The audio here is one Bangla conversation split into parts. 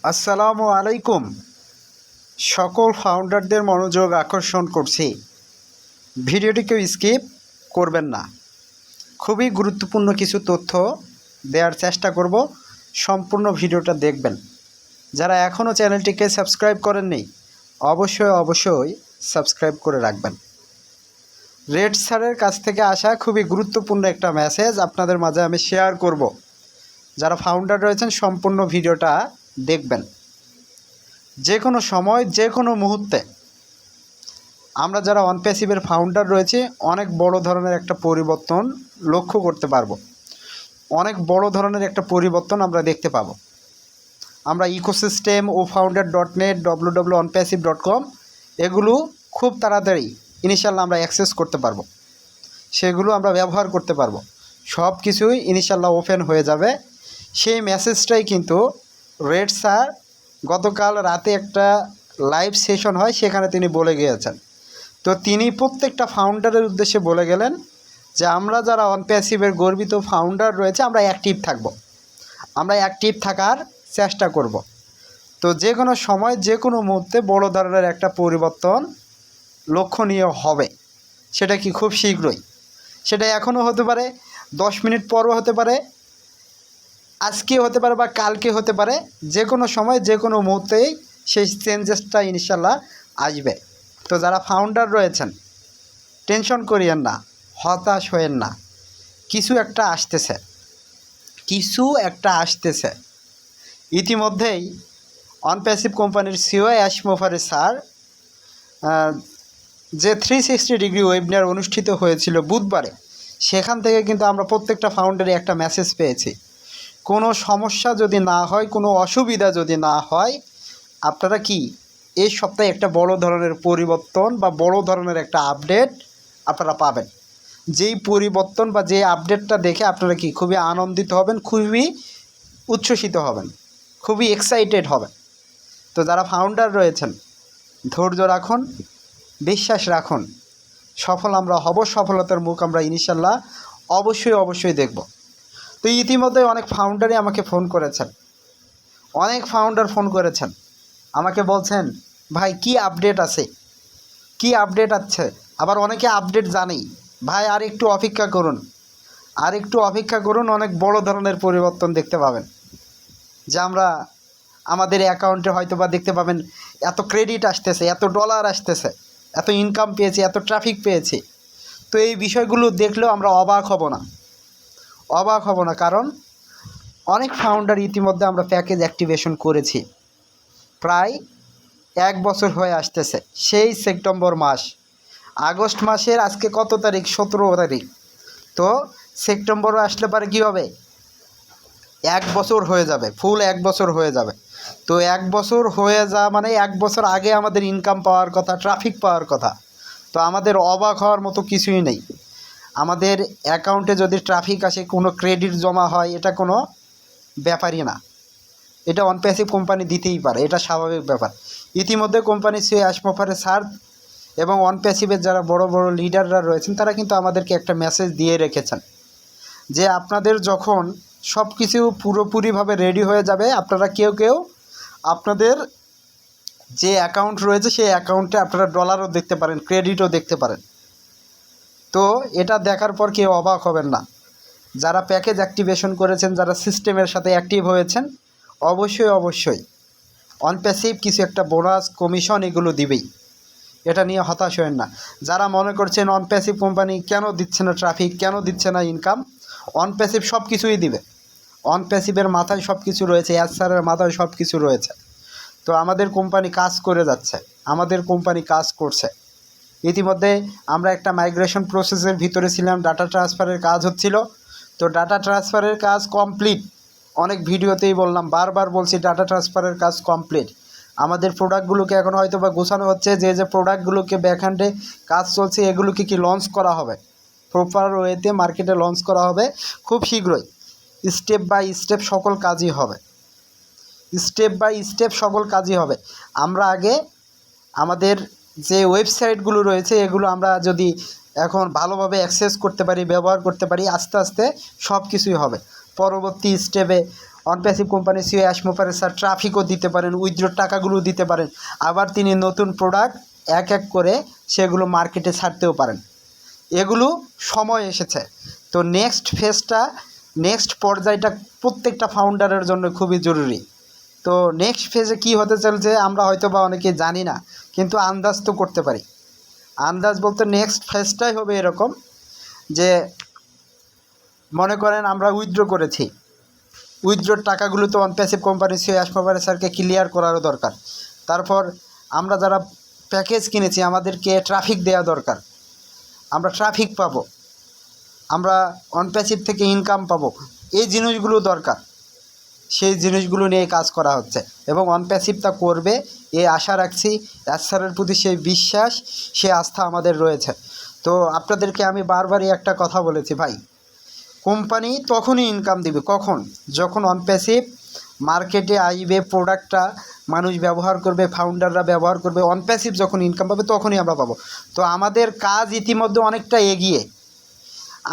আসসালামু আলাইকুম। সকল ফাউন্ডারদের মনোযোগ আকর্ষণ করছি, ভিডিওটিকে স্কিপ করবেন না। খুবই গুরুত্বপূর্ণ কিছু তথ্য দেওয়ার চেষ্টা করব, সম্পূর্ণ ভিডিওটা দেখবেন। যারা এখনও চ্যানেলটিকে সাবস্ক্রাইব করেননি অবশ্যই সাবস্ক্রাইব করে রাখবেন। রেড স্যারের কাছ থেকে আসা খুবই গুরুত্বপূর্ণ একটা মেসেজ আপনাদের মাঝে আমি শেয়ার করব। যারা ফাউন্ডার রয়েছেন সম্পূর্ণ ভিডিওটা দেখবেন। যে কোনো সময় যে কোনো মুহূর্তে আমরা যারা অনপ্যাসিভের ফাউন্ডার রয়েছে অনেক বড় ধরনের একটা পরিবর্তন লক্ষ্য করতে পারবো। অনেক বড় ধরনের একটা পরিবর্তন আমরা দেখতে পাবো। আমরা ইকোসিস্টেম ofounder.net www.onpassive.com এগুলো খুব তাড়াতাড়ি ইনিশিয়াল আমরা অ্যাক্সেস করতে পারবো, সেগুলো আমরা ব্যবহার করতে পারবো। সব কিছুই ইনিশিয়াল্লাহ ওপেন হয়ে যাবে। সেই মেসেজটাই কিন্তু রেড স্যার গতকাল রাতে একটা লাইভ সেশন হয়, সেখানে তিনি বলে গিয়েছেন। তো তিনি প্রত্যেকটা ফাউন্ডারের উদ্দেশ্যে বলে গেলেন যে আমরা যারা অনপ্যাসিভের গর্বিত ফাউন্ডার রয়েছে আমরা অ্যাক্টিভ থাকব, আমরা অ্যাক্টিভ থাকার চেষ্টা করব। তো যে কোনো সময় যে কোনো মুহূর্তে বড় ধরনের একটা পরিবর্তন লক্ষণীয় হবে। সেটা কি খুব শীঘ্রই, সেটা এখনও হতে পারে, 10 মিনিট পরও হতে পারে, আজকে হতে পারে বা কালকে হতে পারে। যে কোনো সময় যে কোনো মুহূর্তেই সেই চেঞ্জেসটা ইনশাল্লাহ আসবে। তো যারা ফাউন্ডার রয়েছেন টেনশন করিয়েন না, হতাশ হয়েন না। কিছু একটা আসতেছে। ইতিমধ্যেই অনপ্যাসিভ কোম্পানির সিও অ্যাশ মোফারে স্যার যে 360 ডিগ্রি ওয়েবিনার অনুষ্ঠিত হয়েছিল বুধবারে, সেখান থেকে কিন্তু আমরা প্রত্যেকটা ফাউন্ডারে একটা মেসেজ পেয়েছি। কোনো সমস্যা যদি না হয়, কোনো অসুবিধা যদি না হয়, আপনারা কি এই সপ্তাহে একটা বড় ধরনের পরিবর্তন বা বড় ধরনের একটা আপডেট আপনারা পাবেন। যেই পরিবর্তন বা যে আপডেটটা দেখে আপনারা কি খুবই আনন্দিত হবেন, খুবই উচ্ছ্বসিত হবেন, খুবই এক্সাইটেড হবেন। তো যারা ফাউন্ডার রয়েছেন ধৈর্য রাখুন, বিশ্বাস রাখুন, সফল আমরা হব। সফলতার মুখ আমরা ইনশাল্লাহ অবশ্যই দেখব। তো ইতিমধ্যে অনেক ফাউন্ডারই আমাকে ফোন করেছেন, অনেক ফাউন্ডার ফোন করেছেন আমাকে, বলছেন ভাই কি আপডেট আছে, কি আপডেট আছে। আবার অনেকে আপডেট জানেই, ভাই আর একটু অপেক্ষা করুন, অনেক বড় ধরনের পরিবর্তন দেখতে পাবেন। যে আমরা আমাদের অ্যাকাউন্টে হয়তো বা দেখতে পাবেন এত ক্রেডিট আসতেছে, এত ডলার আসতেছে, এত ইনকাম পেয়েছি, এত ট্রাফিক পেয়েছি। তো এই বিষয়গুলো দেখলেও আমরা অবাক হব না, কারণ অনেক ফাউন্ডার ইতিমধ্যে আমরা প্যাকেজ অ্যাক্টিভেশন করেছি। প্রায় 1 বছর হয়ে আসতেছে, সেই সেপ্টেম্বর মাস, আগস্ট মাসের আজকে কত তারিখ, 17 তারিখ। তো সেপ্টেম্বরও আসলে পারে কী হবে, 1 বছর হয়ে যাবে, ফুল 1 বছর হয়ে যাবে। তো 1 বছর হয়ে যাওয়া মানে 1 বছর আগে আমাদের ইনকাম পাওয়ার কথা, ট্রাফিক পাওয়ার কথা। তো আমাদের অবাক হওয়ার মতো কিছুই নেই। আমাদের অ্যাকাউন্টে যদি ট্রাফিক আসে, কোনো ক্রেডিট জমা হয়, এটা কোনো ব্যাপারই না। এটা অনপ্যাসিভ কোম্পানি দিতেই পারে, এটা স্বাভাবিক ব্যাপার। ইতিমধ্যে কোম্পানি সে অ্যাশমোফারে স্যার এবং অনপ্যাসিভের যারা বড় লিডাররা রয়েছেন তারা কিন্তু আমাদেরকে একটা মেসেজ দিয়ে রেখেছেন যে আপনাদের যখন সব কিছু পুরোপুরিভাবে রেডি হয়ে যাবে, আপনারা কেউ আপনাদের যে অ্যাকাউন্ট রয়েছে সেই অ্যাকাউন্টে আপনারা ডলারও দেখতে পারেন, ক্রেডিটও দেখতে পারেন। তো এটা দেখার পর কেউ অবাক হবেন না। যারা প্যাকেজ অ্যাক্টিভেশন করেছেন, যারা সিস্টেমের সাথে অ্যাক্টিভ হয়েছেন, অবশ্যই অনপ্যাসিভ কিছু একটা বোনাস, কমিশন এগুলো দিবেই। এটা নিয়ে হতাশ হবেন না। যারা মনে করছেন অনপ্যাসিভ কোম্পানি কেন দিচ্ছে না ট্রাফিক, কেন দিচ্ছে না ইনকাম, অনপ্যাসিভ সব কিছুই দিবে। অনপ্যাসিভের মাথায় সব কিছু রয়েছে, স্যারের মাথায় সব কিছু রয়েছে। তো আমাদের কোম্পানি কাজ করে যাচ্ছে, আমাদের কোম্পানি কাজ করছে। ইতিমধ্যে আমরা একটা মাইগ্রেশন প্রসেসের ভিতরে ছিলাম, ডাটা ট্রান্সফারের কাজ হচ্ছিল। তো ডাটা ট্রান্সফারের কাজ কমপ্লিট, অনেক ভিডিওতেই বললাম, বারবার বলছি ডাটা ট্রান্সফারের কাজ কমপ্লিট। আমাদের প্রোডাক্টগুলোকে এখন হয়তো বা গোছানো হচ্ছে, যে প্রোডাক্টগুলোকে ব্যাকহ্যান্ডে কাজ চলছে এগুলোকে কি লঞ্চ করা হবে, প্রপার ওয়েতে মার্কেটে লঞ্চ করা হবে খুব শীঘ্রই। স্টেপ বাই স্টেপ সকল কাজই হবে। আমরা আগে আমাদের যে ওয়েবসাইটগুলো রয়েছে এগুলো আমরা যদি এখন ভালোভাবে অ্যাক্সেস করতে পারি, ব্যবহার করতে পারি, আস্তে আস্তে সব কিছুই হবে। পরবর্তী স্টেপে অন প্যাসিভ কোম্পানি সিও অ্যাসমো পারে স্যার ট্রাফিকও দিতে পারেন, উইথড্রর টাকাগুলো দিতে পারেন, আবার তিনি নতুন প্রোডাক্ট এক এক করে সেগুলো মার্কেটে ছাড়তেও পারেন। এগুলো সময় এসেছে। তো নেক্সট পর্যায়টা প্রত্যেকটা ফাউন্ডারের জন্য খুবই জরুরি। তো নেক্সট ফেজে কী হতে চলছে আমরা হয়তো বা অনেকে জানি না, কিন্তু আন্দাজ তো করতে পারি। আন্দাজ বলতে নেক্সট ফেজটাই হবে এরকম যে মনে করেন আমরা উইথড্র করেছি, উইথড্রর টাকাগুলো তো অন প্যাসিভ কোম্পানি সিও অ্যাসমো পারে স্যারকে ক্লিয়ার করারও দরকার। তারপর আমরা যারা প্যাকেজ কিনেছি আমাদেরকে ট্রাফিক দেওয়া দরকার, আমরা ট্রাফিক পাবো, আমরা অন প্যাসিভ থেকে ইনকাম পাবো, এই জিনিসগুলো দরকার। সেই জিনিসগুলো নিয়ে কাজ করা হচ্ছে এবং অন প্যাসিভটা করবে এই আশা রাখছি। স্যারের প্রতি সেই বিশ্বাস, সেই আস্থা আমাদের রয়েছে। তো আপনাদেরকে আমি বারবারই একটা কথা বলেছি ভাই, কোম্পানি তখনই ইনকাম দিবে কখন, যখন অন প্যাসিভ মার্কেটে আসবে, প্রোডাক্টটা মানুষ ব্যবহার করবে, ফাউন্ডাররা ব্যবহার করবে, অন প্যাসিভ যখন ইনকাম পাবে তখনই আমরা পাবো। তো আমাদের কাজ ইতিমধ্যে অনেকটা এগিয়ে।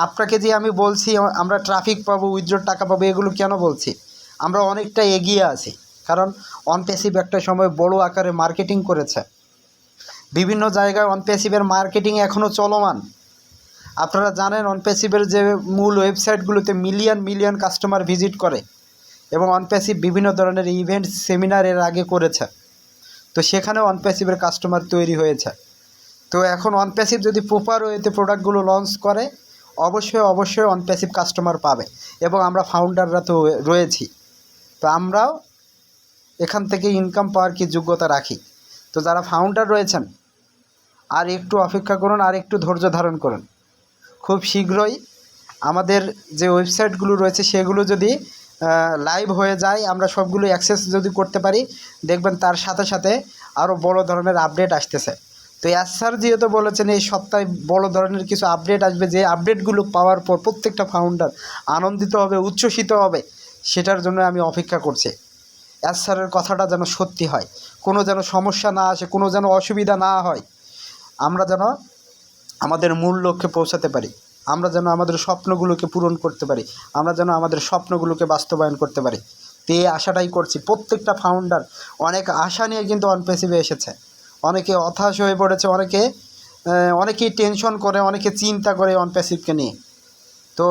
আপনাকে যে আমি বলছি আমরা ট্রাফিক পাবো, উইথড্রর টাকা পাবো, এগুলো কেন বলছি, আমরা অনেকটা এগিয়ে আছি। কারণ অন প্যাসিভ একটা সময় বড় আকারে মার্কেটিং করেছে, বিভিন্ন জায়গায় অন প্যাসিভের মার্কেটিং এখনও চলমান। আপনারা জানেন অন প্যাসিভের যে মূল ওয়েবসাইটগুলোতে মিলিয়ন কাস্টমার ভিজিট করে এবং অন প্যাসিভ বিভিন্ন ধরনের ইভেন্ট সেমিনার এর আগে করেছে। তো সেখানেও অন প্যাসিভের কাস্টমার তৈরি হয়েছে। তো এখন অন প্যাসিভ যদি প্রপার ওয়েতে প্রোডাক্টগুলো লঞ্চ করে অবশ্যই অন প্যাসিভ কাস্টমার পাবে এবং আমরা ফাউন্ডাররা তো রয়েছি, তো আমরাও এখান থেকে ইনকাম পাওয়ার কি যোগ্যতা রাখি। তো যারা ফাউন্ডার রয়েছেন আর একটু অপেক্ষা করুন, আর একটু ধৈর্য ধারণ করুন। খুব শীঘ্রই আমাদের যে ওয়েবসাইটগুলো রয়েছে সেগুলো যদি লাইভ হয়ে যায়, আমরা সবগুলো অ্যাক্সেস যদি করতে পারি, দেখবেন তার সাথে সাথে আরও বড় ধরনের আপডেট আসতেছে। তো স্যার যেহেতু বলেছেন এই সপ্তাহে বড় ধরনের কিছু আপডেট আসবে, যে আপডেটগুলো পাওয়ার পর প্রত্যেকটা ফাউন্ডার আনন্দিত হবে, উচ্ছ্বসিত হবে, সেটার জন্য আমি অপেক্ষা করছি। স্যারের কথাটা যেন সত্যি হয়, কোনো যেন সমস্যা না আসে, কোনো যেন অসুবিধা না হয়, আমরা যেন আমাদের মূল লক্ষ্যে পৌঁছাতে পারি, আমরা যেন আমাদের স্বপ্নগুলোকে পূরণ করতে পারি, আমরা যেন আমাদের স্বপ্নগুলোকে বাস্তবায়ন করতে পারি। তো এই আশাটাই করছি। প্রত্যেকটা ফাউন্ডার অনেক আশা নিয়ে কিন্তু অন প্যাসিভে এসেছে, অনেকে হতাশ হয়ে পড়েছে, অনেকেই টেনশন করে, অনেকে চিন্তা করে অন প্যাসিভকে নিয়ে। তো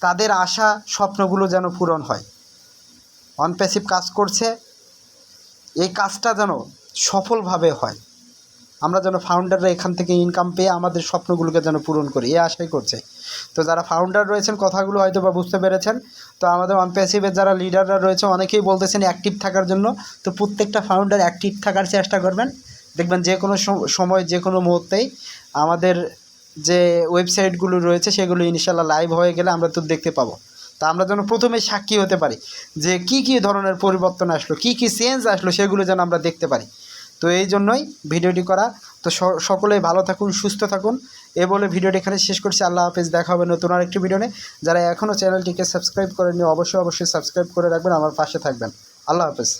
তাদের আশা স্বপ্নগুলো যেন পূরণ হয়। অন প্যাসিভ কাজ করছে, এই কাজটা যেন সফলভাবে হয়, আমরা যেন ফাউন্ডাররা এখান থেকে ইনকাম পেয়ে আমাদের স্বপ্নগুলোকে যেন পূরণ করি, এই আশাই করছে। তো যারা ফাউন্ডার রয়েছেন কথাগুলো হয়তো বা বুঝতে পেরেছেন। তো আমাদের অন প্যাসিভের যারা লিডাররা রয়েছে অনেকেই বলতেছেন অ্যাক্টিভ থাকার জন্য। তো প্রত্যেকটা ফাউন্ডার অ্যাক্টিভ থাকার চেষ্টা করবেন, দেখবেন যে কোনো সময় যে কোনো মুহূর্তেই আমাদের যে ওয়েবসাইটগুলো রয়েছে সেগুলো ইনশাল্লাহ লাইভ হয়ে গেলে আমরা তো দেখতে পাবো। তা আমরা যেন প্রথমে সাক্ষী হতে পারি যে কী ধরনের পরিবর্তন আসলো, কী চেঞ্জ আসলো, সেগুলো যেন আমরা দেখতে পারি। তো এই জন্যই ভিডিওটি করা। তো সকলেই ভালো থাকুন, সুস্থ থাকুন, এ বলে ভিডিওটি এখানে শেষ করছি। আল্লাহ হাফেজ, দেখা হবে নতুন আরেকটি ভিডিও নিয়ে। যারা এখনও চ্যানেলটিকে সাবস্ক্রাইব করেননি অবশ্যই সাবস্ক্রাইব করে রাখবেন, আমার পাশে থাকবেন। আল্লাহ হাফেজ।